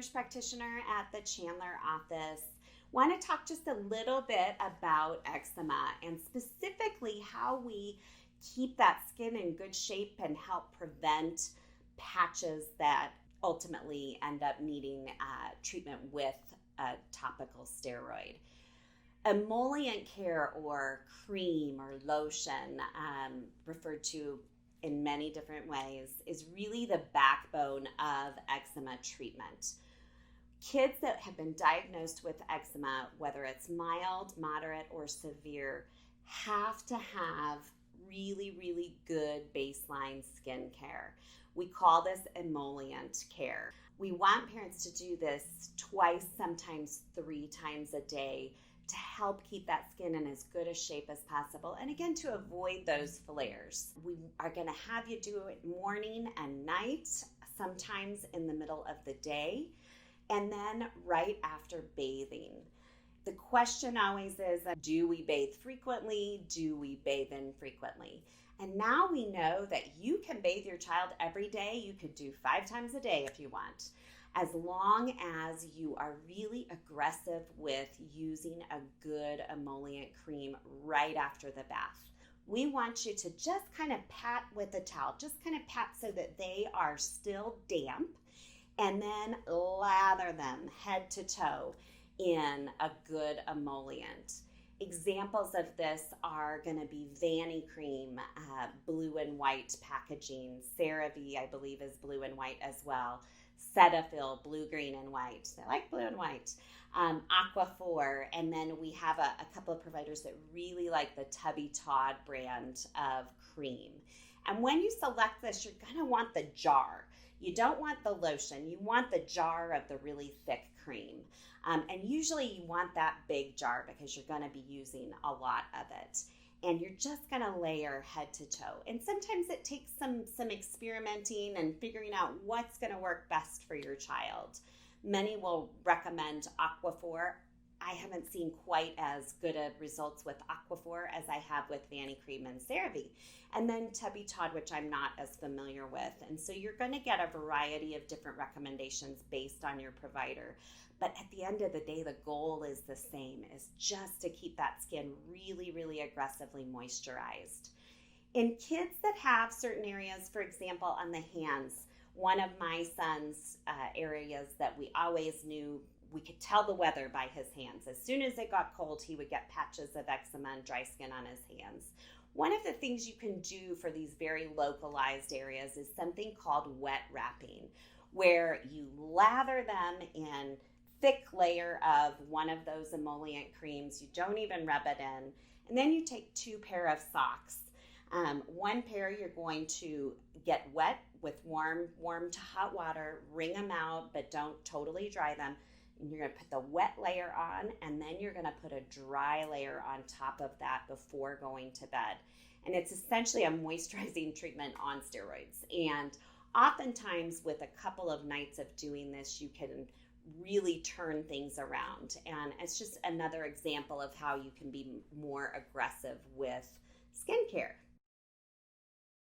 nurse practitioner at the Chandler office. Want to talk just a little bit about eczema and specifically how we keep that skin in good shape and help prevent patches that ultimately end up needing treatment with a topical steroid. Emollient care or cream or lotion, referred to in many different ways, is really the backbone of eczema treatment. Kids that have been diagnosed with eczema, whether it's mild, moderate, or severe, have to have really, really good baseline skin care. We call this emollient care. We want parents to do this twice, sometimes 3 times a day, to help keep that skin in as good a shape as possible. And again, to avoid those flares. We are going to have you do it morning and night, sometimes in the middle of the day, and then right after bathing. The question always is, do we bathe frequently? Do we bathe infrequently? And now we know that you can bathe your child every day. You could do 5 times a day if you want, as long as you are really aggressive with using a good emollient cream right after the bath. We want you to just kind of pat with a towel, just kind of pat so that they are still damp, and then lather them head to toe in a good emollient. Examples of this are going to be Vanny Cream, blue and white packaging. CeraVe, I believe, is blue and white as well. Cetaphil, blue, green, and white. They like blue and white. Aquaphor, and then we have a couple of providers that really like the Tubby Todd brand of cream. And when you select this, you're going to want the jar. You don't want the lotion. You want the jar of the really thick cream. And usually you want that big jar because you're going to be using a lot of it. And you're just going to layer head to toe. And sometimes it takes some experimenting and figuring out what's going to work best for your child. Many will recommend Aquaphor. I haven't seen quite as good of results with Aquaphor as I have with Vanny Cream and CeraVe. And then Tubby Todd, which I'm not as familiar with. And so you're going to get a variety of different recommendations based on your provider. But at the end of the day, the goal is the same, is just to keep that skin really, really aggressively moisturized. In kids that have certain areas, for example, on the hands, one of my son's areas that we always knew, we could tell the weather by his hands. As soon as it got cold, he would get patches of eczema and dry skin on his hands. One of the things you can do for these very localized areas is something called wet wrapping, where you lather them in thick layer of one of those emollient creams. You don't even rub it in. And then you take 2 pair of socks. One pair you're going to get wet with warm to hot water, wring them out, but don't totally dry them. And you're going to put the wet layer on, and then you're going to put a dry layer on top of that before going to bed. And it's essentially a moisturizing treatment on steroids. And oftentimes with a couple of nights of doing this, you can really turn things around. And it's just another example of how you can be more aggressive with skincare.